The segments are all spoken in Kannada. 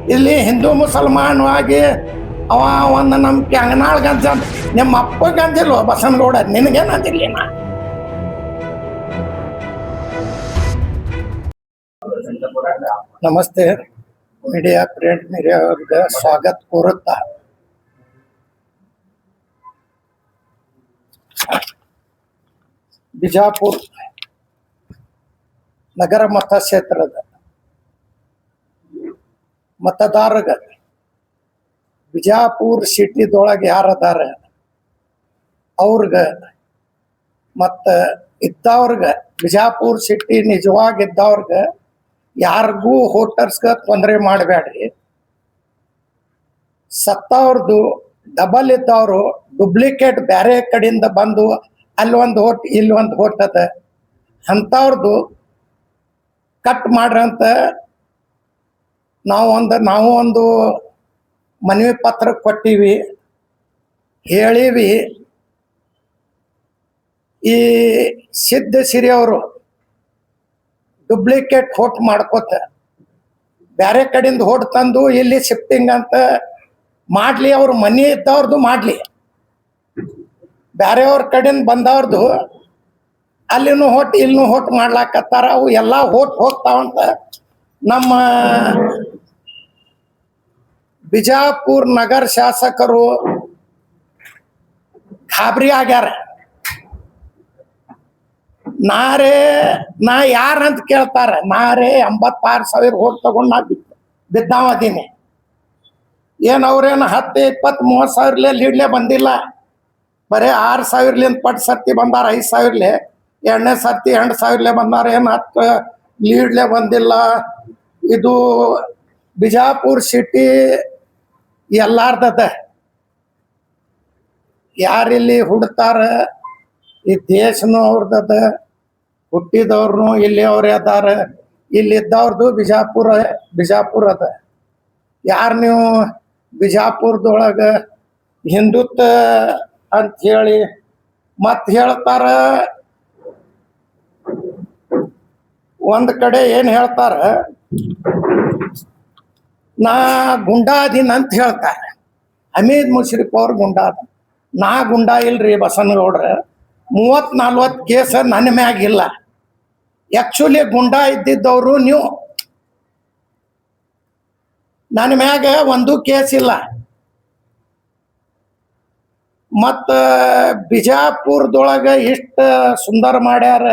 ಇಲ್ಲಿ ಹಿಂದೂ ಮುಸಲ್ಮಾನವಾಗಿ ಅವ ಒಂದು ನಮ್ಮ ಕ್ಯಾಂಗನಾಳ್ ಗಂಜ ನಿಮ್ಮ ಅಪ್ಪ ಗಂಜಿಲ್ವ ಬಸನಗೌಡ ನಿನಗೇನಂದಿಲ್ಲ ನಾ ನಮಸ್ತೆ ಮೀಡಿಯಾ ಪ್ರಿಂಟ್ ಮೀಡಿಯಾ ಅವ್ರಿಗೆ ಸ್ವಾಗತ ಕೋರುತ್ತಾ ಬಿಜಾಪುರ ನಗರ ಮತಕ್ಷೇತ್ರದ ಮತದಾರಗ ಬಿಜಾಪುರ ಸಿಟಿದೊಳಗೆ ಯಾರದಾರ ಅವ್ರಗ ಮತ್ತು ಇದ್ದವ್ರಗ ಬಿಜಾಪುರ ಸಿಟಿ ನಿಜವಾಗಿದ್ದವ್ರಗ ಯಾರಿಗೂ ವೋಟರ್ಸ್ಗೆ ತೊಂದರೆ ಮಾಡಬೇಡ್ರಿ. ಸತ್ತವ್ರದ್ದು ಡಬಲ್ ಇದ್ದವರು ಡುಪ್ಲಿಕೇಟ್ ಬೇರೆ ಕಡೆಯಿಂದ ಬಂದು ಅಲ್ಲೊಂದು ಹೋಟ್ ಇಲ್ಲೊಂದು ಹೋಟ್ ಅದ ಅಂಥವ್ರದ್ದು ಕಟ್ ಮಾಡ್ರಂತ ನಾವು ಒಂದು ಮನವಿ ಪತ್ರ ಕೊಟ್ಟಿವಿ, ಹೇಳಿವಿ. ಈ ಸಿದ್ಧಸಿರಿ ಅವರು ಡುಪ್ಲಿಕೇಟ್ ಹೋಟ್ ಮಾಡ್ಕೋತ ಬೇರೆ ಕಡೆಯಿಂದ ಹೋಟ್ ತಂದು ಇಲ್ಲಿ ಶಿಫ್ಟಿಂಗ್ ಅಂತ ಮಾಡಲಿ, ಅವ್ರ ಮನೆ ಇದ್ದವ್ರದ್ದು ಮಾಡಲಿ, ಬೇರೆಯವ್ರ ಕಡೆಯಿಂದ ಬಂದವ್ರದ್ದು ಅಲ್ಲಿನೂ ಹೋಟ್ ಇಲ್ಲಿನೂ ಹೋಟ್ ಮಾಡ್ಲಾಕತ್ತಾರ. ಅವು ಎಲ್ಲ ಹೋಟ್ ಹೋಗ್ತಾವಂತ ನಮ್ಮ ಬಿಜಾಪುರ ನಗರ ಶಾಸಕರು ಗಾಬರಿ ಆಗ್ಯಾರ. ನಾ ಯಾರಂತ ಕೇಳ್ತಾರ. 86,000 ಹೋಟ್ ತಗೊಂಡು ನಾ ಬಿದ್ದಾವದೀನಿ. ಏನು ಅವ್ರೇನು 10, 20, 30 ಸಾವಿರ ಲೀಡ್ಲೆ ಬಂದಿಲ್ಲ. ಬರೀ 6,000 ಪಟ್ಟು ಸರ್ತಿ ಬಂದಾರ. 5,000 ಎರಡನೇ ಸರ್ತಿ 2,000 ಬಂದಾರ. ಏನು 10 ಲೀಡ್ಲೆ ಬಂದಿಲ್ಲ. ಇದು ಬಿಜಾಪುರ ಸಿಟಿ ಎಲ್ಲಾರ್ದದ. ಯಾರಿಲ್ಲಿ ಹುಡ್ತಾರ ಈ ದೇಶನೂ ಅವ್ರದದ, ಹುಟ್ಟಿದವ್ರನು ಇಲ್ಲಿ ಅವ್ರೇ ಅದಾರ. ಇಲ್ಲಿದ್ದವ್ರದ್ದು ಬಿಜಾಪುರ ಅದ. ಯಾರು ನೀವು ಬಿಜಾಪುರದೊಳಗೆ ಹಿಂದುತ್ವ ಅಂತ ಹೇಳಿ ಮತ್ತೆ ಹೇಳ್ತಾರ. ಒಂದು ಕಡೆ ಏನು ಹೇಳ್ತಾರ, ನಾ ಗುಂಡಾ ಅದೀನಿ ಅಂತ ಹೇಳ್ತಾರೆ. ಹಮೀದ್ ಮುಷರಿಫ್ ಅವ್ರ ಗುಂಡಾ ಅದ. ನಾ ಗುಂಡಾ ಇಲ್ರಿ ಬಸನಗೌಡ್ರ. 30-40 ಕೇಸ್ ನನ್ನ ಮ್ಯಾಗಿಲ್ಲ. ಆ್ಯಕ್ಚುಲಿ ಗುಂಡಾ ಇದ್ದಿದ್ದವರು ನೀವು. ನನ್ನ ಮ್ಯಾಗ ಒಂದು ಕೇಸ್ ಇಲ್ಲ. ಮತ್ತು ಬಿಜಾಪುರದೊಳಗೆ ಇಷ್ಟು ಸುಂದರ ಮಾಡ್ಯಾರ.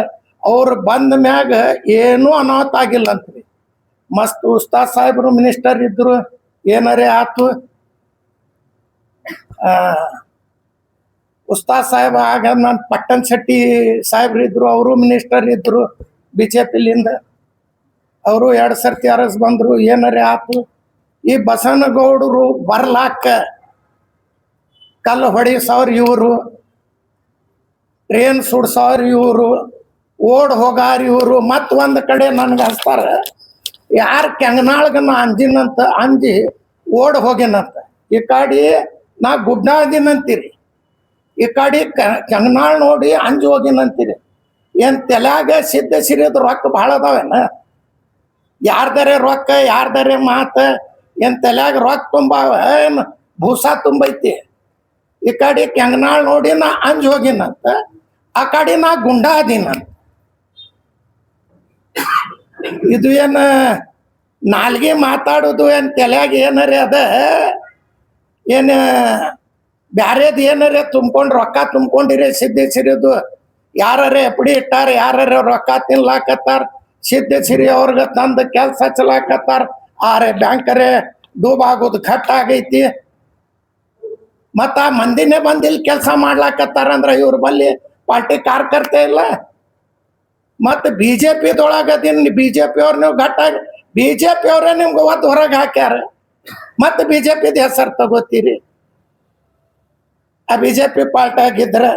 ಅವ್ರು ಬಂದ ಮ್ಯಾಗ ಏನೂ ಅನಾಹುತ ಆಗಿಲ್ಲ ಅಂತ್ರಿ. ಮಸ್ತ್ ಉಸ್ತಾದ್ ಸಾಹೇಬ್ರು ಮಿನಿಸ್ಟರ್ ಇದ್ರು, ಏನಾರೇ ಆತು. ಉಸ್ತಾದ್ ಸಾಹೇಬ್ ಆಗ ನಾನು ಪಟ್ಟಣ್ ಶೆಟ್ಟಿ ಸಾಹೇಬ್ರು ಇದ್ರು, ಅವರು ಮಿನಿಸ್ಟರ್ ಇದ್ರು BJP-ಲಿಂದ. ಅವರು 2 ಸರ್ತಿ ಅರಸ್ ಬಂದರು, ಏನಾರೇ ಆತು. ಈ ಬಸನಗೌಡರು ಬರ್ಲಾಕ ಕಲ್ಲು ಹೊಡಿಸೋರು ಇವರು, ಟ್ರೇನ್ ಸುಡ್ಸೋರು ಇವರು, ಓಡ್ ಹೋಗಾರ ಇವರು. ಮತ್ತು ಒಂದು ಕಡೆ ನನಗೆ ಹಚ್ತಾರ, ಯಾರು ಕೆಂಗನಾಳ್ಗೆ ನಾ ಅಂಜಿನಂತ ಅಂಜಿ ಓಡ್ ಹೋಗಿನಂತ. ಈ ಕಡೆ ನಾ ಗುಡ್ಡ ಅಂದಿನಂತೀರಿ, ಈ ಕಡೆ ಕೆಂಗನಾಳ್ ನೋಡಿ ಅಂಜಿ ಹೋಗಿನಂತೀರಿ. ಏನು ತಲೆಯಾಗ ಸಿದ್ಧಸಿರಿದ ರೊಕ್ಕ ಭಾಳ ಅದಾವೇನ? ಯಾರ್ದಾರೆ ರೊಕ್ಕ, ಯಾರ್ದಾರೆ ಮಾತು, ಏನು ತಲೆಯಾಗ ರೊಕ್ಕ ತುಂಬಾವ ಏನು ಭೂಸ ತುಂಬೈತಿ? ಈ ಕಡೆ ಕೆಂಗನಾಳ್ ನೋಡಿ ನಾ ಅಂಜಿ ಹೋಗಿನಂತ, ಆ ಕಡೆ ನಾ ಗುಂಡ ಅದೀನಂತ. ಇದು ಏನು ನಾಲ್ಗೆ ಮಾತಾಡೋದು ಏನು ತಲೆಯಾಗ ಏನಾರೇ ಅದ? ಏನು ಬ್ಯಾರೇದು ಏನಾರೇ ತುಂಬ್ಕೊಂಡು ರೊಕ್ಕ ತುಂಬ್ಕೊಂಡಿರಿ ಸಿದ್ಧಸಿರಿದು? ಯಾರೇ ಎಪ್ಪಡಿ ಇಟ್ಟಾರ, ಯಾರೇ ರೊಕ್ಕ ತಿನ್ಲಾಕತ್ತಾರ, ಸಿದ್ಧಸಿರಿ ಅವ್ರಿಗೆ ತಂದು ಕೆಲಸ ಹಚ್ಚಲಾಕತ್ತಾರ. ಆರೆ ಬ್ಯಾಂಕರೇ ಡೂಬ್ ಆಗೋದು ಘಟ್ ಆಗೈತಿ. ಮತ್ತು ಆ ಮಂದಿನೇ ಬಂದು ಇಲ್ಲಿ ಕೆಲಸ ಮಾಡ್ಲಾಕತ್ತಾರ ಅಂದ್ರೆ ಇವ್ರ ಬಲ್ಲಿ ಪಾರ್ಟಿ ಕಾರ್ಯಕರ್ತೆ ಇಲ್ಲ. ಮತ್ತು BJP-ದೊಳಗದೀನಿ, BJP ಅವ್ರು ನೀವು ಘಟ್ಟಾಗಿ BJP ಅವರೇ ನಿಮ್ಗೆ ಒತ್ತು ಹೊರಗೆ ಹಾಕ್ಯಾರ. ಮತ್ತು BJP-ದ ಹೆಸರು ತಗೋತೀರಿ. ಆ BJP ಪಾರ್ಟಿ ಆಗಿದ್ರೆ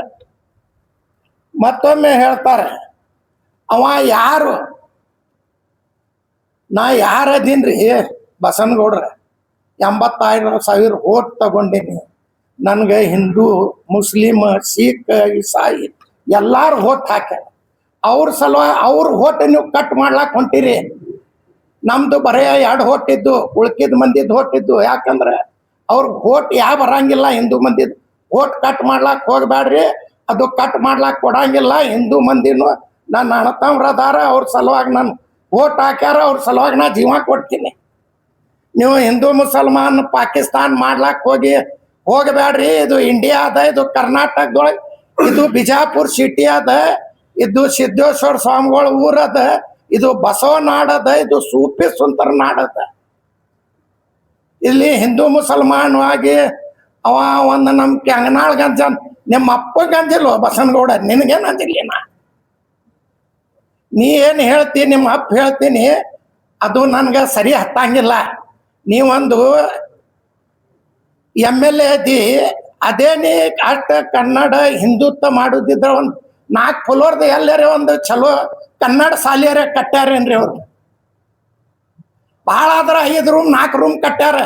ಮತ್ತೊಮ್ಮೆ ಹೇಳ್ತಾರೆ, ಅವ ಯಾರು? ನಾ ಯಾರದೀನ್ರಿ ಬಸನಗೌಡ್ರ? 85,000 ವೋಟ್ ತಗೊಂಡೀನಿ. ನನಗೆ ಹಿಂದೂ, ಮುಸ್ಲಿಮ್, ಸಿಖ್, ಇಸಾಯಿ ಎಲ್ಲಾರು ವೋಟ್ ಹಾಕ್ಯಾರ. ಅವ್ರ ಸಲುವಾಗಿ ಅವ್ರ ವೋಟ್ ನೀವು ಕಟ್ ಮಾಡ್ಲಾಕ್ ಹೊಂಟಿರಿ. ನಮ್ದು ಬರೇ 2 ಹೊಟ್ಟಿದ್ದು, ಉಳ್ಕಿದ ಮಂದಿದ್ದು ಹೊಟ್ಟಿದ್ದು. ಯಾಕಂದ್ರೆ ಅವ್ರಿಗೆ ಹೋಟ್ ಯಾವ ಬರಂಗಿಲ್ಲ. ಹಿಂದೂ ಮಂದಿದ್ ಹೋಟ್ ಕಟ್ ಮಾಡ್ಲಾಕ್ ಹೋಗ್ಬೇಡ್ರಿ, ಅದು ಕಟ್ ಮಾಡ್ಲಾಕ್ ಕೊಡಂಗಿಲ್ಲ. ಹಿಂದೂ ಮಂದಿನು ನನ್ನ ಅಣ್ಣತಮ್ರ ಅದಾರ, ಅವ್ರ ಸಲುವಾಗಿ ನಾನು ಹೋಟ್ ಹಾಕ್ಯಾರ, ಅವ್ರ ಸಲುವಾಗಿ ನಾ ಜೀವ ಕೊಡ್ತೀನಿ. ನೀವು ಹಿಂದೂ ಮುಸಲ್ಮಾನ್ ಪಾಕಿಸ್ತಾನ್ ಮಾಡ್ಲಾಕ್ ಹೋಗಬೇಡ್ರಿ. ಇದು ಇಂಡಿಯಾ ಅದ, ಇದು ಕರ್ನಾಟಕದೊಳಗೆ, ಇದು ಬಿಜಾಪುರ್ ಸಿಟಿ ಅದ, ಇದು ಸಿದ್ದೇಶ್ವರ ಸ್ವಾಮಿಗಳ ಊರದ, ಇದು ಬಸವ ನಾಡದ, ಇದು ಸೂಫಿ ಸುಂದರ ನಾಡದ. ಇಲ್ಲಿ ಹಿಂದೂ ಮುಸಲ್ಮಾನ್ ಆಗಿ ಅವ ಒಂದು ನಮ್ಮ ಕೆಂಗನಾಳ್ ಗಂಜ, ನಿಮ್ಮ ಅಪ್ಪಗೆ ಅಂದಿಲ್ವ ಬಸವನಗೌಡ, ನಿನಗೇನು ಅಂದಿಲ್ಲ ನಾ. ನೀ ಏನು ಹೇಳ್ತೀನಿ, ನಿಮ್ಮ ಅಪ್ಪ ಹೇಳ್ತೀನಿ, ಅದು ನನ್ಗೆ ಸರಿ ಹತ್ತಂಗಿಲ್ಲ. ನೀವೊಂದು MLA ಅದಿ, ಅದೇ ನೀ ಅಷ್ಟ ಕನ್ನಡ ಹಿಂದುತ್ವ ಮಾಡುದಿದ್ರ ಒಂದು 4 ಫ್ಲೋರ್ದ ಎಲ್ಲರೇ ಒಂದು ಚಲೋ ಕನ್ನಡ ಶಾಲೆಯರ ಕಟ್ಟ್ಯಾರೇನ್ರಿ ಅವ್ರು. ಭಾಳ ಆದ್ರೆ 5 ರೂಮ್ 4 ರೂಮ್ ಕಟ್ಟ್ಯಾರ.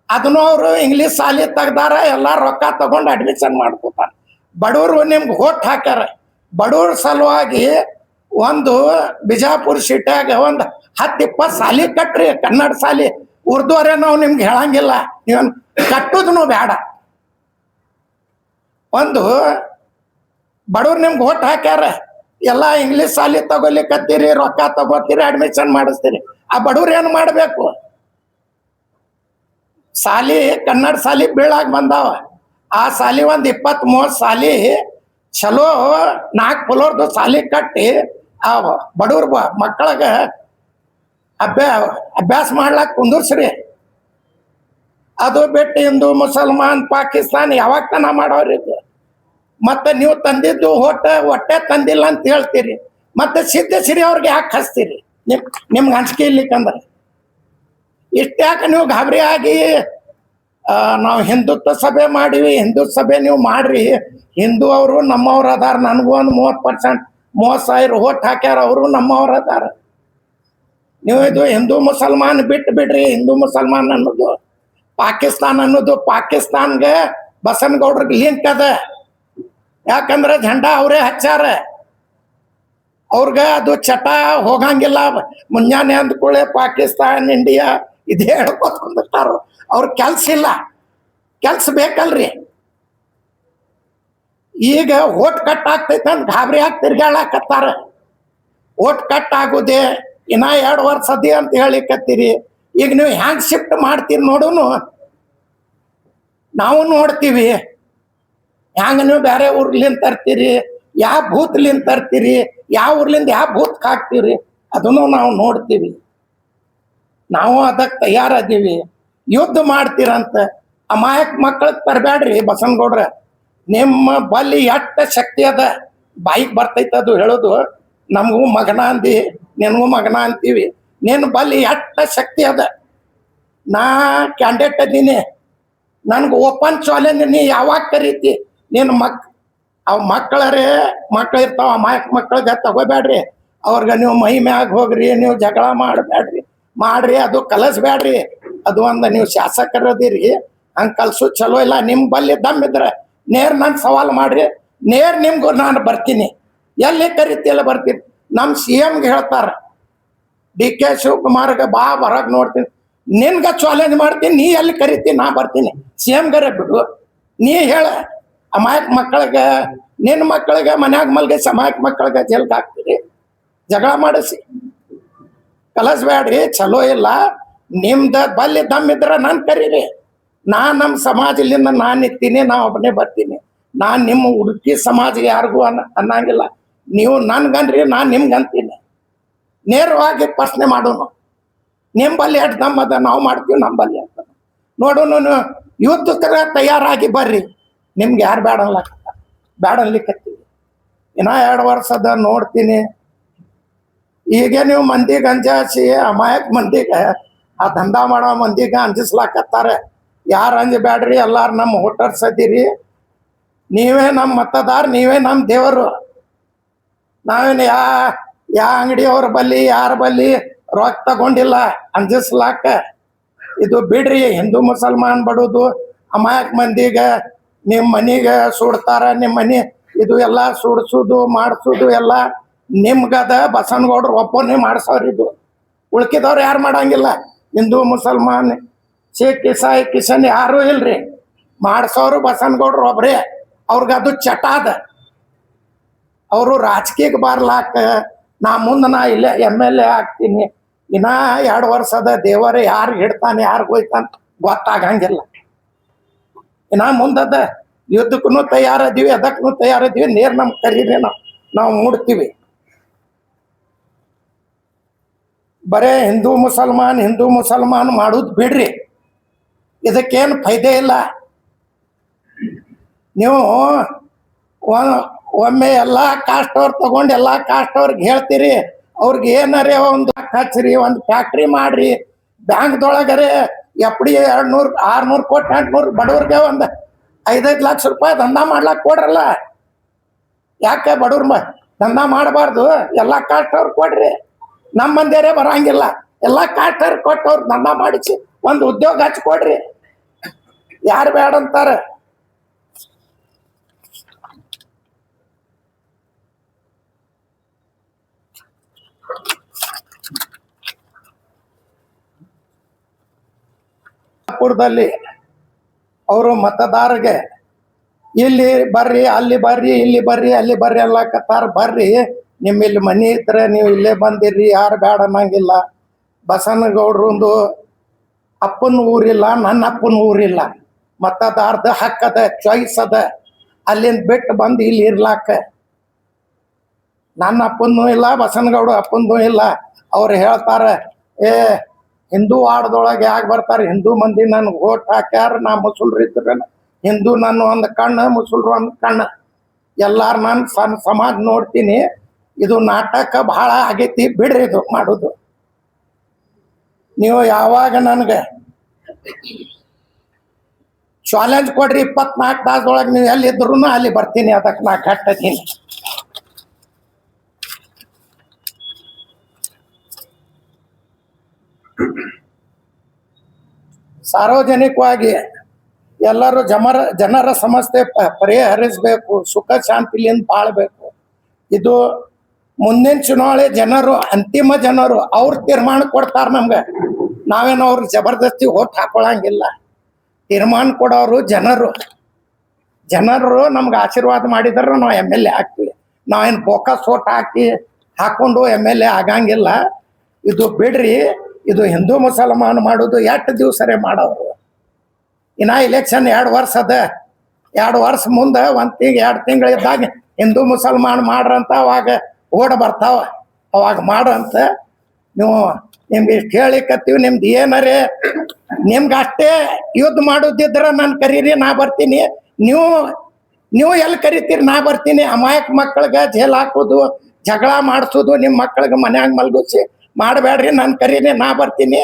ಅದನ್ನು ಅವರು ಇಂಗ್ಲೀಷ್ ಶಾಲೆ ತೆಗ್ದಾರ, ಎಲ್ಲ ರೊಕ್ಕ ತಗೊಂಡು ಅಡ್ಮಿಷನ್ ಮಾಡ್ಕೋತಾರ. ಬಡವರು ನಿಮ್ಗೆ ಓಟ್ ಹಾಕ್ಯಾರ. ಬಡವ್ರ ಸಲುವಾಗಿ ಒಂದು ಬಿಜಾಪುರ ಸಿಟ್ಯಾಗ ಒಂದು 10-20 ಶಾಲೆ ಕಟ್ರಿ, ಕನ್ನಡ ಶಾಲೆ. ಉರ್ದುವರೇ ನಾವು ನಿಮ್ಗೆ ಹೇಳಂಗಿಲ್ಲ, ನೀವನ್ ಕಟ್ಟುದನು ಬೇಡ. ಒಂದು ಬಡವ್ರು ನಿಮ್ಗೆ ಓಟ್ ಹಾಕ್ಯಾರ, ಎಲ್ಲ ಇಂಗ್ಲೀಷ್ ಶಾಲೆ ತಗೊಲಿಕ್ಕತ್ತೀರಿ, ರೊಕ್ಕ ತಗೋತೀರಿ, ಅಡ್ಮಿಷನ್ ಮಾಡಿಸ್ತೀರಿ. ಆ ಬಡವ್ರು ಏನು ಮಾಡಬೇಕು? ಶಾಲಿ ಕನ್ನಡ ಶಾಲಿ ಬೀಳಾಗ ಬಂದಾವ. ಆ ಶಾಲಿ ಒಂದು 20-30 ಶಾಲಿ ಚಲೋ 4 ಫ್ಲೋರ್ದು ಶಾಲಿ ಕಟ್ಟಿ ಆ ಬಡವ್ರ ಮಕ್ಕಳಿಗೆ ಅಭ್ಯಾಸ ಮಾಡ್ಲಾಕ ಕುಂದರ್ಸ್ರಿ. ಅದು ಬಿಟ್ಟು ಹಿಂದೂ ಮುಸಲ್ಮಾನ್ ಪಾಕಿಸ್ತಾನ ಯಾವಾಗ ತನ ಮಾಡೋರಿ. ಮತ್ತೆ ನೀವು ತಂದಿದ್ದು ಹೊಟ್ಟೆ ತಂದಿಲ್ಲ ಅಂತ ಹೇಳ್ತೀರಿ, ಮತ್ತೆ ಸಿದ್ದೇಶ್ವರಿ ಅವ್ರಿಗೆ ಯಾಕೆ ಹಚ್ತೀರಿ? ನಿಮ್ಗೆ ಹಂಚಿಕೆ ಇರ್ಲಿಕ್ಕಂದ್ರೆ ಇಷ್ಟ್ಯಾಕೆ ನೀವು ಗಾಬರಿ ಆಗಿ ನಾವು ಹಿಂದುತ್ವ ಸಭೆ ಮಾಡಿವಿ, ಹಿಂದೂ ಸಭೆ ನೀವು ಮಾಡ್ರಿ. ಹಿಂದೂ ಅವರು ನಮ್ಮವ್ರು ಅದಾರ, ನನಗೂ ಒಂದು 30% 30,000 ಓಟ್ ಹಾಕ್ಯಾರ, ಅವರು ನಮ್ಮವ್ರು ಅದಾರ. ನೀವು ಇದು ಹಿಂದೂ ಮುಸಲ್ಮಾನ್ ಬಿಟ್ಟು ಬಿಡ್ರಿ. ಹಿಂದೂ ಮುಸಲ್ಮಾನ್ ಅನ್ನೋದು ಪಾಕಿಸ್ತಾನ್ ಅನ್ನೋದು, ಪಾಕಿಸ್ತಾನ್ಗೆ ಬಸವನಗೌಡ್ರಿಗೆ ಲಿಂಕ್ ಅದ. ಯಾಕಂದ್ರೆ ಝಂಡಾ ಅವರೇ ಹಚ್ಚಾರ. ಅವ್ರಿಗೆ ಅದು ಚಟ ಹೋಗಂಗಿಲ್ಲ. ಮುಂಜಾನೆ ಅಂದ್ಕೊಳ್ಳೆ ಪಾಕಿಸ್ತಾನ್ ಇಂಡಿಯಾ ಇದೇ ಹೇಳ್ಕೊತ್ಕೊಂಡಿರ್ತಾರ. ಅವ್ರ ಕೆಲ್ಸ ಇಲ್ಲ, ಕೆಲ್ಸ ಬೇಕಲ್ರಿ. ಈಗ ಓಟ್ ಕಟ್ ಆಗ್ತೈತೆ ಅಂತ ಗಾಬರಿ ಆಗಿ ತಿರ್ಗಾಳಕತ್ತಾರ. ಓಟ್ ಕಟ್ ಆಗುದೇ ಇನ್ನ 2 ವರ್ಷ ಅದಿ ಅಂತ ಹೇಳಿಕತ್ತೀರಿ. ಈಗ ನೀವು ಹ್ಯಾಂಗ್ ಶಿಫ್ಟ್ ಮಾಡ್ತೀರಿ ನೋಡುನು, ನಾವು ನೋಡ್ತೀವಿ. ಹ್ಯಾಂಗ ನೀವು ಬೇರೆ ಊರ್ಲಿಂದ ತರ್ತೀರಿ, ಯಾವ ಬೂತ್ಲಿಂದ ತರ್ತೀರಿ, ಯಾವ ಊರ್ಲಿಂದ ಯಾವ ಬೂತ್ ಹಾಕ್ತೀರಿ, ಅದನ್ನು ನಾವು ನೋಡ್ತೀವಿ. ನಾವು ಅದಕ್ಕೆ ತಯಾರದೀವಿ. ಯುದ್ಧ ಮಾಡ್ತೀರಂತ ಅಮಾಯಕ ಮಕ್ಕಳಿಗೆ ತರಬೇಡ್ರಿ ಬಸವನಗೌಡ್ರ. ನಿಮ್ಮ ಬಲ್ಲಿ ಎಷ್ಟ ಶಕ್ತಿ ಅದ ಬಾಯಿಗೆ ಬರ್ತೈತೆ ಅದು ಹೇಳೋದು. ನಮಗೂ ಮಗನ ಅಂದಿ, ನಿನಗೂ ಮಗನ ಅಂತೀವಿ. ನಿನ್ನ ಬಲ್ಲಿ ಎಷ್ಟ ಶಕ್ತಿ ಅದ. ನಾ ಕ್ಯಾಂಡಿಡೇಟ್ ಅದೀನಿ, ನನ್ಗೆ ಓಪನ್ ಚಾಲೆಂಜ್. ನೀ ಯಾವಾಗ ಕರೀತಿ ನಿನ್ನ ಅವ್ ಮಕ್ಕಳರೇ ಮಕ್ಳು ಇರ್ತಾವ, ಅಮಾಯಕ ಮಕ್ಕಳಿಗೆ ತಗೋಬೇಡ್ರಿ. ಅವ್ರಿಗೆ ನೀವು ಮೈ ಮ್ಯಾಗ ಹೋಗ್ರಿ, ನೀವು ಜಗಳ ಮಾಡಬೇಡ್ರಿ, ಮಾಡ್ರಿ, ಅದು ಕಲಿಸ್ಬೇಡ್ರಿ. ಅದು ಒಂದು ನೀವು ಶಾಸಕರದಿರಿ, ಹಂಗೆ ಕಲ್ಸು ಚಲೋ ಇಲ್ಲ. ನಿಮ್ಮ ಬಲ್ಲಿ ದಮ್ ಇದ್ರೆ ನೇರ್ ನಾನು ಸವಾಲು ಮಾಡ್ರಿ, ನೇರ್ ನಿಮ್ಗೂ ನಾನು ಬರ್ತೀನಿ. ಎಲ್ಲಿ ಕರಿತಿ ಎಲ್ಲ ಬರ್ತೀನಿ. ನಮ್ಮ CMಗೆ ಹೇಳ್ತಾರ, DK ಶಿವಕುಮಾರ್ಗೆ ಬಾ ಹೊರಗೆ ನೋಡ್ತೀನಿ, ನಿನ್ಗೆ ಚಾಲೆಂಜ್ ಮಾಡ್ತೀನಿ, ನೀ ಎಲ್ಲಿ ಕರಿತೀನಿ ನಾ ಬರ್ತೀನಿ. CMಗರೆ ಬಿಡು, ನೀ ಹೇಳ. ಅಮಾಯಕ ಮಕ್ಕಳಿಗೆ, ನಿನ್ನ ಮಕ್ಕಳಿಗೆ ಮನ್ಯಾಗ ಮಲ್ಗಿಸಿ ಅಮಾಯಕ ಮಕ್ಕಳಿಗೆ ಜೈಲ್ಗೆ ಹಾಕ್ತೀರಿ, ಜಗಳ ಮಾಡಿಸಿ. ಕಲಿಸ್ಬೇಡ್ರಿ, ಚಲೋ ಇಲ್ಲ. ನಿಮ್ದು ಬಲ್ಲಿ ದಮ್ ಇದ್ರೆ ನಾನು ಕರೀರಿ. ನಮ್ಮ ಸಮಾಜದಿಂದ ನಾನು ಇರ್ತೀನಿ, ನಾ ಒಬ್ಬನೇ ಬರ್ತೀನಿ. ನಾನು ನಿಮ್ಮ ಉಡುಪಿ ಸಮಾಜ ಯಾರಿಗೂ ಅನ್ನಂಗಿಲ್ಲ. ನೀವು ನನ್ಗನ್ರಿ, ನಾನು ನಿಮ್ಗೆ ಅಂತೀನಿ. ನೇರವಾಗಿ ಪ್ರಶ್ನೆ ಮಾಡೋನು. ನಿಮ್ಮ ಬಲ್ಲಿ ಎಷ್ಟು ದಮ್ ಅದ, ನಾವು ಮಾಡ್ತೀವಿ ನಮ್ಮ ಬಲ್ಲಿ ಅಂತ ನೋಡೋನು. ಯುದ್ಧಕ್ಕೆ ತಯಾರಾಗಿ ಬರ್ರಿ. ನಿಮ್ಗೆ ಯಾರು ಬೇಡನ್ಲಿಕ್ಕತ್ತೀವಿ. ಇನ್ನ 2 ವರ್ಷದ ನೋಡ್ತೀನಿ. ಈಗ ನೀವು ಮಂದಿಗೆ ಅಂಜಾಸಿ, ಅಮಾಯಕ ಮಂದಿಗೆ, ಆ ದಂಧ ಮಾಡೋ ಮಂದಿಗೆ ಅಂಜಿಸ್ಲಾಕತ್ತಾರೆ. ಯಾರು ಅಂಜಬೇಡ್ರಿ, ಎಲ್ಲಾರು ನಮ್ಮ ವೋಟರ್ಸ್ ಅದೀರಿ. ನೀವೇ ನಮ್ಮ ಮತದಾರ, ನೀವೇ ನಮ್ಮ ದೇವರು. ನಾವೇನು ಯಾ ಅಂಗಡಿಯವ್ರ ಬಲ್ಲಿ ಯಾರ ಬಲ್ಲಿ ರೊಕ್ಕ ತಗೊಂಡಿಲ್ಲ ಅಂಜಿಸ್ಲಾಕ. ಇದು ಬಿಡ್ರಿ. ಹಿಂದೂ ಮುಸಲ್ಮಾನ್ ಬಡೋದು, ಅಮಾಯಕ ಮಂದಿಗೆ ನಿಮ್ಮ ಮನಿಗೆ ಸುಡ್ತಾರ. ನಿಮ್ಮ ಮನೆ ಇದು ಎಲ್ಲ ಸುಡ್ಸೋದು ಮಾಡಿಸೋದು ಎಲ್ಲ ನಿಮ್ಗದ. ಬಸವನಗೌಡ್ರು ಒಬ್ಬನೇ ಮಾಡಿಸೋರಿದು. ಉಳ್ಕಿದವ್ರು ಯಾರು ಮಾಡಂಗಿಲ್ಲ. ಹಿಂದೂ ಮುಸಲ್ಮಾನ್ ಸಿಖ್ ಇಸಾಯಿ ಕಿಶನ್ ಯಾರೂ ಇಲ್ರಿ. ಮಾಡ್ಸೋರು ಬಸನಗೌಡ್ರು ಒಬ್ರೇ. ಅವ್ರಿಗೆ ಅದು ಚಟ ಅದ. ಅವರು ರಾಜಕೀಯಕ್ಕೆ ಬರ್ಲಾಕ ನಾ ಮುಂದೆ ನಾ ಇಲ್ಲೇ MLA ಆಗ್ತೀನಿ, ಇನ್ನ 2 ವರ್ಷದ ದೇವರೇ ಯಾರು ಹಿಡ್ತಾನೆ ಯಾರು ಹೋಯ್ತಾನ ಗೊತ್ತಾಗಂಗಿಲ್ಲ. ಇನ್ನ ಮುಂದದ ಯುದ್ಧಕ್ಕೂ ತಯಾರದೀವಿ, ಅದಕ್ಕೂ ತಯಾರದೀವಿ. ನೇರ್ ನಮ್ ಕರೀರಿ ನಾವು ಮೂಡ್ತೀವಿ. ಬರೇ ಹಿಂದೂ ಮುಸಲ್ಮಾನ್ ಮಾಡುದು ಬಿಡ್ರಿ. ಇದಕ್ಕೇನು ಫೈದೆ ಇಲ್ಲ. ನೀವು ಒಮ್ಮೆ ಎಲ್ಲಾ ಕಾಸ್ಟ್ ಅವ್ರು ತಗೊಂಡು ಎಲ್ಲಾ ಕಾಸ್ಟ್ ಅವ್ರಿಗೆ ಹೇಳ್ತೀರಿ, ಅವ್ರಿಗೆ ಏನಾರೇ ಒಂದು ಹಚ್ಚ್ರಿ, ಒಂದು ಫ್ಯಾಕ್ಟ್ರಿ ಮಾಡ್ರಿ, ಬ್ಯಾಂಕ್ದೊಳಗರೆ FD 200 600 ಕೋಟಿ 800 ಬಡವ್ರಿಗೆ ಒಂದು 5-5 ಲಕ್ಷ ರೂಪಾಯಿ ದಂಧ ಮಾಡ್ಲಾಕ್ ಕೊಡ್ರಲ್ಲ. ಯಾಕೆ ಬಡವ್ರ ದಂಧ ಮಾಡಬಾರ್ದು? ಎಲ್ಲಾ ಕಾಸ್ಟ್ ಅವ್ರು ಕೊಡ್ರಿ. ನಮ್ಮ ಮಂದಿಯರೇ ಬರಂಗಿಲ್ಲ, ಎಲ್ಲಾ ಕಾಸ್ಟ್ ಅವ್ರು ಕೊಟ್ಟು ಅವ್ರು ದಂಧ ಮಾಡಿಸಿ ಒಂದು ಉದ್ಯೋಗ ಹಚ್ಕೊಡ್ರಿ. ಯಾರು ಬೇಡ ಅಂತಾರ? ಪುರದಲ್ಲಿ ಅವರು ಮತದಾರಗೆ ಇಲ್ಲಿ ಬರ್ರಿ, ಅಲ್ಲಿ ಬರ್ರಿ, ಇಲ್ಲಿ ಬರ್ರಿ, ಅಲ್ಲಿ ಬರ್ರಿ ಅಲ್ಲಕತ್ತಾರ. ಬರ್ರಿ, ನಿಮ್ಮ ಇಲ್ಲಿ ಮನಿ ಇದ್ರೆ ನೀವು ಇಲ್ಲೇ ಬಂದಿರ್ರಿ, ಯಾರು ಬೇಡ ಅನ್ನಂಗಿಲ್ಲ. ಬಸನಗೌಡ್ರಂದು ಅಪ್ಪನ ಊರಿಲ್ಲ, ನನ್ನ ಅಪ್ಪನ ಊರಿಲ್ಲ. ಮತದಾರದ ಹಕ್ಕದ, ಚಾಯ್ಸ್ ಅದ. ಅಲ್ಲಿಂದ ಬಿಟ್ಟು ಬಂದು ಇಲ್ಲಿ ಇರ್ಲಾಕ ನನ್ನ ಅಪ್ಪನೂ ಇಲ್ಲ, ಬಸನಗೌಡ ಅಪ್ಪಂದು ಇಲ್ಲ. ಅವ್ರು ಹೇಳ್ತಾರ, ಹಿಂದೂ ವಾರ್ಡ್ದೊಳಗೆ ಯಾಕೆ ಬರ್ತಾರೆ? ಹಿಂದೂ ಮಂದಿ ನನ್ಗೆ ಓಟ್ ಹಾಕ್ಯಾರ, ನಾ ಮುಸುಲ್ರು ಇದ್ರೆ ಹಿಂದೂ ನಾನು ಒಂದು ಕಣ್ಣು, ಮುಸುಲ್ರು ಒಂದು ಕಣ್ಣು. ಎಲ್ಲಾರು ನಾನು ಸಮಾಜ ನೋಡ್ತೀನಿ. ಇದು ನಾಟಕ ಬಹಳ ಆಗೈತಿ, ಬಿಡ್ರಿ ಇದು ಮಾಡೋದು. ನೀವು ಯಾವಾಗ ನನಗೆ ಚಾಲೆಂಜ್ ಕೊಡ್ರಿ, 24 ತಾಸದೊಳಗೆ ನೀವು ಎಲ್ಲಿದ್ರು ಅಲ್ಲಿ ಬರ್ತೀನಿ. ಅದಕ್ಕೆ ನಾ ಕಟ್ಟತೀನಿ. ಸಾರ್ವಜನಿಕವಾಗಿ ಎಲ್ಲರೂ ಜನರ ಸಮಸ್ಯೆ ಪರಿಹರಿಸಬೇಕು, ಸುಖ ಶಾಂತಿಲಿಂದ ಬಾಳ್ಬೇಕು. ಇದು ಮುಂದಿನ ಚುನಾವಣೆ ಜನರು, ಅಂತಿಮ ಜನರು ಅವ್ರು ತೀರ್ಮಾನ ಕೊಡ್ತಾರ ನಮ್ಗೆ. ನಾವೇನೋ ಅವ್ರಿಗೆ ಜಬರ್ದಸ್ತಿ ಓಟ್ ಹಾಕೊಳಂಗಿಲ್ಲ. ತೀರ್ಮಾನ ಕೊಡೋರು ಜನರು ನಮ್ಗೆ ಆಶೀರ್ವಾದ ಮಾಡಿದ್ರೆ ನಾವು MLA ಆಗ್ತೀವಿ. ನಾವೇನು ಬೋಕಸ್ ಓಟ್ ಹಾಕೊಂಡು MLA ಆಗಂಗಿಲ್ಲ. ಇದು ಬಿಡ್ರಿ. ಇದು ಹಿಂದೂ ಮುಸಲ್ಮಾನ್ ಮಾಡೋದು ಎಷ್ಟು ದಿವಸರೇ ಮಾಡೋರು. ಇನ್ನ ಇಲೆಕ್ಷನ್ 2 ವರ್ಷ ಅದ. 2 ವರ್ಷ ಮುಂದೆ 2 ತಿಂಗಳು ಇದ್ದಾಗ ಹಿಂದೂ ಮುಸಲ್ಮಾನ್ ಮಾಡ್ರಂತ ಅವಾಗ ಓಡ್ ಬರ್ತಾವ. ಅವಾಗ ಮಾಡ್ರಂತ. ನೀವು ನಿಮ್ಗೆ ಇಷ್ಟು ಹೇಳಿಕತ್ತೀವಿ. ನಿಮ್ದು ಏನಾರೇ ನಿಮ್ಗೆ ಅಷ್ಟೇ ಯುದ್ಧ ಮಾಡೋದಿದ್ರ ನಾನು ಕರೀರಿ, ನಾ ಬರ್ತೀನಿ. ನೀವು ಎಲ್ಲಿ ಕರಿತೀರಿ, ನಾ ಬರ್ತೀನಿ. ಅಮಾಯಕ ಮಕ್ಕಳಿಗೆ ಜೈಲ್ ಹಾಕೋದು, ಜಗಳ ಮಾಡಿಸೋದು, ನಿಮ್ಮ ಮಕ್ಕಳಿಗೆ ಮನ್ಯಾಗ ಮಲ್ಗಿಸಿ ಮಾಡಬೇಡ್ರಿ. ನಾನು ಕರೀರಿ, ನಾ ಬರ್ತೀನಿ.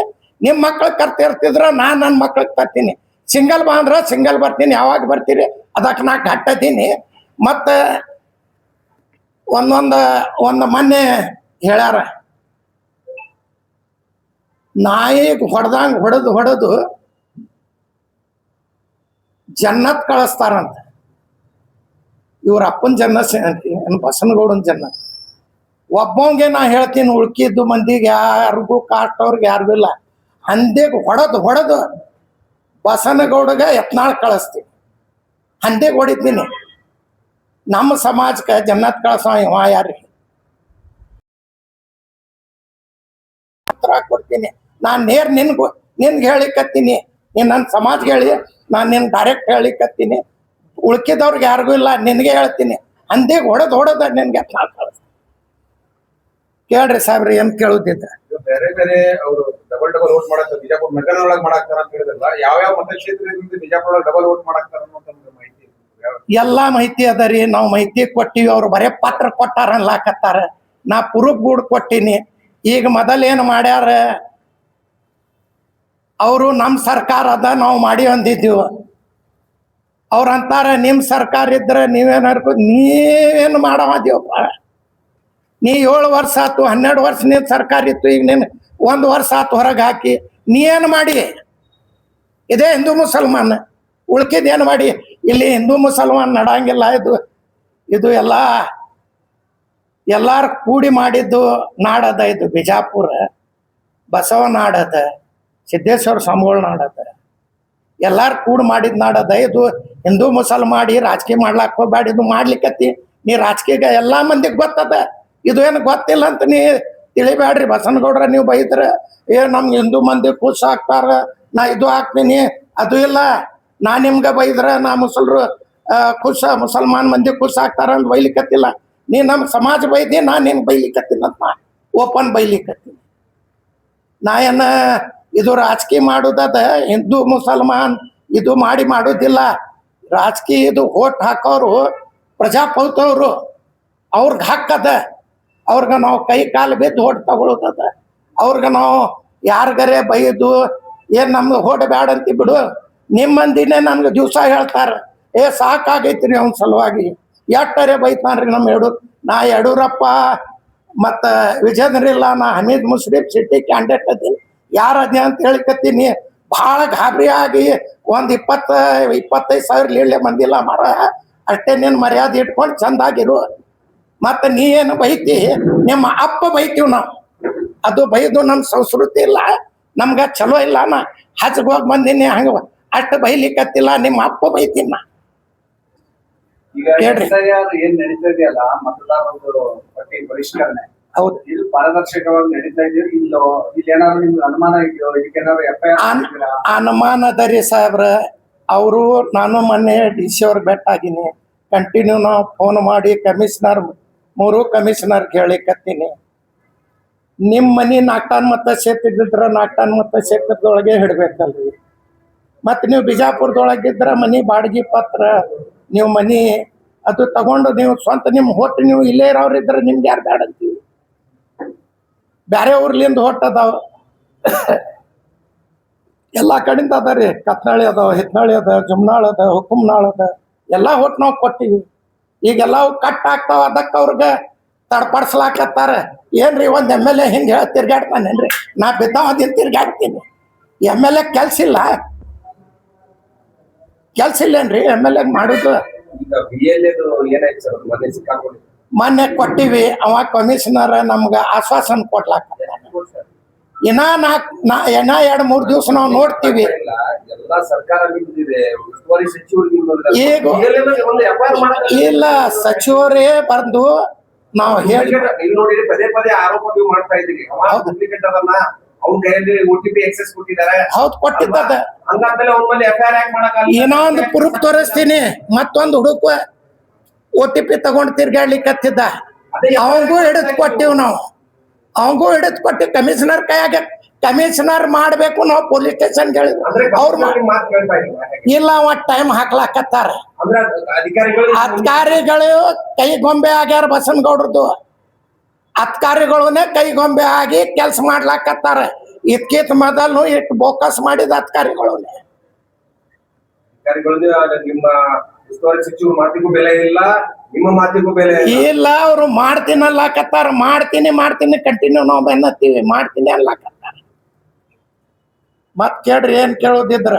ನಿಮ್ಮ ಮಕ್ಳಿಗೆ ಕರ್ತಿರ್ತಿದ್ರ ನಾನು ನನ್ನ ಮಕ್ಳಿಗೆ ತರ್ತೀನಿ. ಸಿಂಗಲ್ ಬಾ ಅಂದ್ರೆ ಸಿಂಗಲ್ ಬರ್ತೀನಿ. ಯಾವಾಗ ಬರ್ತೀರಿ ಅದಕ್ಕೆ ನಾ ಕಟ್ಟತೀನಿ. ಮತ್ತು ಒಂದು ಮೊನ್ನೆ ಹೇಳ್ಯಾರ, ನಾಯಿಗೆ ಹೊಡೆದಂಗೆ ಹೊಡೆದು ಜನ್ನತ್ ಕಳಿಸ್ತಾರಂತ. ಇವ್ರ ಅಪ್ಪನ ಜನ್ನ, ಬಸನಗೌಡನ ಜನ್ನ. ಒಬ್ಬಂಗೆ ನಾ ಹೇಳ್ತೀನಿ, ಉಳ್ಕಿದ್ದು ಮಂದಿಗೆ ಯಾರಿಗೂ ಕಾಟವ್ರಿಗೆ ಯಾರಿಗೂ ಇಲ್ಲ. ಹಂದಿಗೆ ಹೊಡೆದು ಬಸನಗೌಡಗೆ ಯತ್ನಾಳ್ ಕಳಿಸ್ತೀನಿ. ಹಂದಿಗೆ ಹೊಡಿತೀನಿ. ನಮ್ಮ ಸಮಾಜಕ್ಕೆ ಜನ್ನತ್ ಕಳಿಸೋ ಇವ ಯಾರಿಗೆ ಕೊಡ್ತೀನಿ. ನಾನು ನೇರ್ ನಿನ್ಗೆ ಹೇಳಿಕತ್ತೀನಿ. ನೀನು ನನ್ನ ಸಮಾಜ್ಗೆ ಹೇಳಿ, ನಾನು ನಿನ್ ಡೈರೆಕ್ಟ್ ಹೇಳಿಕತ್ತೀನಿ. ಉಳ್ಕಿದವ್ರಿಗೆ ಯಾರಿಗೂ ಇಲ್ಲ, ನಿನಗೆ ಹೇಳ್ತೀನಿ. ಹಂದಿಗೆ ಹೊಡೆದು ನಿನ್ಗೆ ಯತ್ನಾಳ್ ಕಳಿಸ್ತೀನಿ. ಕೇಳ್ರಿ ಸಾಹೇಬ್ರಿ, ಏನ್ ಕೇಳುದಿದ್ದ? ಬೇರೆ ಬೇರೆ ಅವರು ಡಬಲ್ ವೋಟ್ ಮಾಡಾಕ್ತಾರೆ, ಬಿಜಾಪುರ ನಗರದೊಳಗೆ ಮಾಡಾಕ್ತಾರ ಅಂತ ಹೇಳಿದ್ರಲ್ಲ, ಯಾವ ಮತಕ್ಷೇತ್ರದಿಂದ ಬಿಜಾಪುರ ಡಬಲ್ ವೋಟ್ ಮಾಡಾಕ್ತಾರ ಅನ್ನೋ ಮಾಹಿತಿ ಎಲ್ಲಾ ಮಾಹಿತಿ ಅದ ರೀ. ನಾವು ಮಾಹಿತಿ ಕೊಟ್ಟಿವಿ. ಅವ್ರು ಬರೇ ಪತ್ರ ಕೊಟ್ಟಾರ ಅನ್ಲಾಕತ್ತಾರ. ನಾ ಪ್ರೂಫ್ ಗೂಡ್ ಕೊಟ್ಟಿನಿ. ಈಗ ಮೊದಲೇನು ಮಾಡ್ಯಾರ ಅವರು, ನಮ್ಮ ಸರ್ಕಾರ ಅದ ನಾವು ಮಾಡಿ ಅಂದಿದ್ದೀವಿ. ಅವ್ರಂತಾರ ನಿಮ್ ಸರ್ಕಾರ ಇದ್ರೆ ನೀವೇನು ಮಾಡವಪ್ಪ, ನೀ 7 ವರ್ಷ ಆತು, 12 ವರ್ಷ ನೀನ್ ಸರ್ಕಾರ ಇತ್ತು, ಈಗ ನೀನು 1 ವರ್ಷ ಆತು ಹೊರಗೆ ಹಾಕಿ, ನೀ ಏನು ಮಾಡಿ? ಇದೇ ಹಿಂದೂ ಮುಸಲ್ಮಾನ್. ಉಳ್ಕಿದೇನು ಮಾಡಿ? ಇಲ್ಲಿ ಹಿಂದೂ ಮುಸಲ್ಮಾನ್ ನಡಂಗಿಲ್ಲ. ಇದು ಎಲ್ಲಾರು ಕೂಡಿ ಮಾಡಿದ್ದು ನಾಡದ. ಇದು ಬಿಜಾಪುರ ಬಸವ ನಾಡದ, ಸಿದ್ದೇಶ್ವರ ಸ್ವಾಮಿಗಳ ನಾಡದ, ಎಲ್ಲಾರು ಕೂಡ ಮಾಡಿದ ನಾಡದ. ಇದು ಹಿಂದೂ ಮುಸಲ್ ಮಾಡಿ ರಾಜಕೀಯ ಮಾಡ್ಲಾಕ್ ಹೋಗ್ಬೇಡ. ಇದು ಮಾಡ್ಲಿಕ್ಕತ್ತಿ ನೀ ರಾಜಕೀಯ ಎಲ್ಲಾ ಮಂದಿಗೆ ಗೊತ್ತದ. ಇದು ಏನು ಗೊತ್ತಿಲ್ಲ ಅಂತ ನೀ ತಿಳಿಬ್ಯಾಡ್ರಿ. ಬಸನಗೌಡ್ರ ನೀವು ಬೈದ್ರ ನಮ್ಗೆ ಹಿಂದೂ ಮಂದಿ ಖುಷ್ ಹಾಕ್ತಾರ, ನಾ ಇದು ಹಾಕ್ತೀನಿ, ಅದು ಇಲ್ಲ. ನಾ ನಿಮ್ಗೆ ಬೈದ್ರ ನಾ ಮುಸಲ್ಮಾನ್ ಮಂದಿ ಖುಷ್ ಆಗ್ತಾರ ಅಂತ ಬೈಲಿಕ್ಕತ್ತಿಲ್ಲ. ನೀ ನಮ್ಮ ಸಮಾಜ ಬೈದಿ, ನಾ ನಿನ್ ಬೈಲಿಕ್ಕತ್ತೀನಿ ಅಂತ ನಾ ಓಪನ್ ಬೈಲಿಕ್ಕತ್ತೀನಿ. ನಾ ಏನ ಇದು ರಾಜಕೀಯ ಮಾಡುದದ, ಹಿಂದೂ ಮುಸಲ್ಮಾನ್ ಇದು ಮಾಡೋದಿಲ್ಲ. ರಾಜಕೀಯ ಇದು ಓಟ್ ಹಾಕೋರು ಪ್ರಜಾಪ್ರಭುತ್ವರು, ಅವ್ರಿಗೆ ಹಕ್ಕದ. ಅವ್ರಿಗೆ ನಾವು ಕೈ ಕಾಲು ಬಿದ್ದು ಓಟ್ ತಗೊಳ್ಳೋದದ. ಅವ್ರಿಗೆ ನಾವು ಯಾರಿಗರೇ ಬೈದು ಏನು ನಮ್ಗೆ ಓಟ್ ಬ್ಯಾಡ ಅಂತಿ ಬಿಡು. ನಿಮ್ಮ ಮಂದಿನೇ ನಮ್ಗೆ ದಿವಸ ಹೇಳ್ತಾರೆ, ಸಾಕಾಗೈತಿ ಅವ್ನ ಸಲುವಾಗಿ ಎಟ್ಟರೆ ಬೈತಾನ್ರಿ ನಮ್ಮ ನಾ ಯಡಿಯೂರಪ್ಪ ಮತ್ತು ವಿಜೇಂದ್ರಿಲ್ಲ, ನಾ ಹಮೀದ್ ಮುಷ್ರೀಫ್ ಸಿಟಿ ಕ್ಯಾಂಡಿಡೇಟ್ ಅದೀನಿ, ಯಾರು ಅದೇ ಅಂತ ಹೇಳಿಕತ್ತೀನಿ. ಭಾಳ ಗಾಬರಿ ಆಗಿ ಒಂದು 20-25 ಲೀಳೆ ಮಂದಿಲ್ಲ ಮರ, ಅಷ್ಟೇ ನೀನು ಮರ್ಯಾದೆ ಇಟ್ಕೊಂಡು ಚಂದಾಗಿರು. ಮತ್ತು ನೀ ಏನು ಬೈತಿ, ನಿಮ್ಮ ಅಪ್ಪ ಬೈತೀವಿ ನಾವು. ಅದು ಬೈದು ನಮ್ಮ ಸಂಸ್ಕೃತಿ ಇಲ್ಲ, ನಮ್ಗೆ ಚಲೋ ಇಲ್ಲ. ನಾ ಹಚ್ಗೆ ಹೋಗಿ ಬಂದೀನಿ, ಹಂಗೆ ಅಷ್ಟು ಬೈಲಿಕ್ಕತ್ತಿಲ್ಲ. ನಿಮ್ಮ ಅಪ್ಪ ಬೈತೀನಿ ನಾ. ಈಗ ಏನ್ ನಡೀತಾ ಇದೆಯಲ್ಲ ಮತದಾರರು ಪಟ್ಟಿ ಪರಿಷ್ಕರಣೆ, ಹೌದು, ಇದು ಪಾರದರ್ಶಕವಾಗಿ ನಡೀತಾ ಇದೆಯೋ ಇಲ್ಲೋ? ಇಲ್ಲಿ ಏನಾದ್ರು ನಿಮ್ಗೆ ಅನುಮಾನ ಇದೆಯೋ? ಇದಕ್ಕೇನಾದ್ರು FIR ಅನುಮಾನದರಿ ಸಾಹೇಬ್ರ. ಅವರು ನಾನು ಮೊನ್ನೆ DC ಅವ್ರಿಗೆ ಭೇಟ ಆಗಿನಿ. ಕಂಟಿನ್ಯೂ ನಾವು ಫೋನ್ ಮಾಡಿ ಮೂರು ಕಮಿಷನರ್ ಹೇಳಿಕತ್ತೀನಿ. ನಿಮ್ಮ ಮನೆ 4 ಟನ್ ಮತ ಕ್ಷೇತ್ರದಿದ್ರೆ 4 ಟನ್ ಮತ ಕ್ಷೇತ್ರದೊಳಗೆ ಹಿಡ್ಬೇಕಲ್ರಿ. ಮತ್ತು ನೀವು ಬಿಜಾಪುರದೊಳಗಿದ್ರೆ ಮನೆ ಬಾಡಿಗೆ ಪತ್ರ, ನೀವು ಮನೆ ಅದು ತಗೊಂಡು ನೀವು ಸ್ವಂತ ನಿಮ್ಮ ಹೊಟ್ಟು ನೀವು ಇಲ್ಲೇ ಇರೋರಿದ್ರೆ ನಿಮ್ಗೆ ಯಾರು ಬ್ಯಾಡ ಅಂತೀವಿ. ಬೇರೆ ಊರ್ಲಿಂದ ಹೊಟ್ಟದಾವ, ಎಲ್ಲ ಕಡೆಯಿಂದ ಅದ ರೀ. ಕತ್ನಾಳಿ ಅದಾವ, ಹಿತ್ನಾಳಿ ಅದ, ಜುಮ್ನಾಳ್ ಅದ, ಹುಕುಮ್ನಾಳ್ ಅದ, ಎಲ್ಲ ಹೊಟ್ಟು ನಾವು ಕೊಟ್ಟಿವಿ. ಈಗೆಲ್ಲ ಕಟ್ ಆಗ್ತಾವ. ಅದಕ್ಕೆ ಅವ್ರಿಗೆ ತಡ್ಪಡಿಸ್ಲಾಕತ್ತಾರ. ಏನ್ರಿ ಒಂದು MLA ಹಿಂಗೆ ಹೇಳಿ ತಿರ್ಗಾಡ್ತಾನೇನ್ರಿ? ನಾ ಬಿದ್ದಾವದಿನ ತಿರ್ಗಾಡ್ತೀನಿ. MLA ಕೆಲ್ಸ ಇಲ್ಲೇನ್ರಿ? MLA ಮಾಡೋದು ಮೊನ್ನೆ ಕೊಟ್ಟಿವಿ. ಅವ ಕಮಿಷನರ್ ನಮ್ಗೆ ಆಶ್ವಾಸನೆ ಕೊಡ್ಲಾಕ ಇನ್ನ 2-3 ದಿವಸ ನಾವು ನೋಡ್ತೀವಿ. ಈಗ ಇಲ್ಲ, ಸಚಿವರೇ ಬಂದು ನಾವು ಹೇಳಿ ಪದೇ ಪದೇ ಆರೋಪ ಮಾಡ್ತಾ ಇದ್ದೀವಿ. ಅವ್ನ ಕೈಯಲ್ಲಿ OTP access ಕೊಟ್ಟಿದ್ದಾರೆ. ಹೌದು, ಕೊಟ್ಟಿದ್ದ. ಹಂಗಾದ್ಮೇಲೆ ಅವ್ನ ಮೇಲೆ FIR ಯಾಕೆ ಮಾಡಕ್ಕಾಗಲ್ಲ? ಏನೋ ಒಂದು ಪ್ರೂಫ್ ತೋರಿಸ್ತೀನಿ. ಮತ್ತೊಂದು ಹುಡುಕ OTP ತಗೊಂಡು ತಿರ್ಗಾಡ್ಲಿಕ್ಕತ್ತಿದ್ದ. ಅವಂಗೂ ಹಿಡಿದು ಕೊಟ್ಟಿವ್ ನಾವು. ಅವಂಗೂ ಹಿಡಿದು ಕೊಟ್ಟಿವಿ. ಕಮಿಷನರ್ ಕೈಯಾಗ ಕಮಿಷನರ್ ಮಾಡ್ಬೇಕು ನಾವು ಪೊಲೀಸ್ ಸ್ಟೇಷನ್ ಹೇಳಿದ್ರು. ಅವ್ರು ಇಲ್ಲ, ಅವ ಟೈಮ್ ಹಾಕ್ಲಾಕತ್ತಾರ. ಅಧಿಕಾರಿಗಳು ಕೈಗೊಂಬೆ ಆಗ್ಯಾರ. ಬಸನಗೌಡ್ರದ್ದು ಅಧಿಕಾರಿಗಳನ್ನೇ ಕೈಗೊಂಬೆ ಆಗಿ ಕೆಲಸ ಮಾಡ್ಲಾಕತ್ತಾರ. ಇದಕ್ಕಿಂತ ಮೊದಲು ಇಟ್ಟು ಬೋಕಸ್ ಮಾಡಿದ ಅಧಿಕಾರಿಗಳನ್ನೇ. ನಿಮ್ಮ ಉಸ್ತುವಾರಿ ಸಚಿವರು ಮಾತಿಗೂ ಬೆಲೆ ಇಲ್ಲ, ನಿಮ್ಮ ಮಾತಿಗೂ ಬೆಲೆ ಇಲ್ಲ. ಅವ್ರು ಮಾಡ್ತೀನಿ ಅನ್ಲಾಕತ್ತಾರ. ಮಾಡ್ತೀನಿ ಕಂಟಿನ್ಯೂ ನಾವು ಬೆನ್ನತ್ತೀವಿ. ಮಾಡ್ತೀನಿ ಅನ್ಲಾಕತ್ತಾರ. ಮತ್ ಕೇಳ್ರಿ, ಏನ್ ಕೇಳೋದಿದ್ರ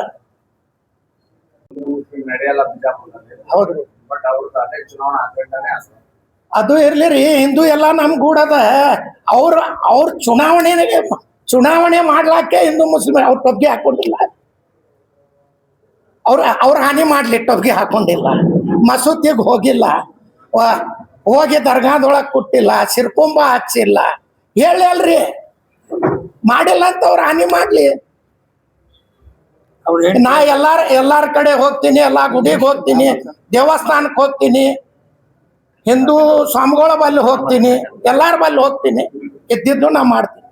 ನಡೆಯಲ್ಲ ಬಿಜಾಪುರದಲ್ಲಿ. ಹೌದ್ರಿ. ಬಟ್ ಅವ್ರದ್ದು ಅದೇ ಚುನಾವಣಾ ಅಖಂಡನೇ ಅಷ್ಟೇ. ಅದು ಇರ್ಲಿ ರೀ, ಹಿಂದೂ ಎಲ್ಲ ನಮ್ ಗೂಡದ. ಅವ್ರ ಚುನಾವಣೆ ಮಾಡ್ಲಾಕೆ ಹಿಂದೂ ಮುಸ್ಲಿಂ ಅವ್ರ ಟೊಬ್ಗೆ ಹಾಕೊಂಡಿಲ್ಲ. ಅವ್ರ ಹಾನಿ ಮಾಡ್ಲಿ ಟೊಬ್ಗೆ ಹಾಕೊಂಡಿಲ್ಲ. ಮಸೂತಿಗೆ ಹೋಗಿಲ್ಲ, ಹೋಗಿ ದರ್ಗಾದೊಳಗೆ ಕೊಟ್ಟಿಲ್ಲ, ಸಿರ್ಕೊಂಬ ಹಚ್ಚಿಲ್ಲ. ಹೇಳಿ ಅಲ್ರಿ, ಮಾಡಿಲ್ಲ ಅಂತ ಅವ್ರ ಹಾನಿ ಮಾಡ್ಲಿ. ನಾ ಎಲ್ಲಾರ ಕಡೆ ಹೋಗ್ತೀನಿ, ಎಲ್ಲಾ ಗುಡಿಗೆ ಹೋಗ್ತೀನಿ, ದೇವಸ್ಥಾನಕ್ಕೆ ಹೋಗ್ತೀನಿ, ಹಿಂದೂ ಸ್ವಾಮಿಗಳ ಬಲ್ಲಿ ಹೋಗ್ತೀನಿ, ಎಲ್ಲಾರ ಬಲ್ಲಿ ಹೋಗ್ತೀನಿ. ಇದ್ದಿದ್ದು ನಾ ಮಾಡ್ತೀನಿ.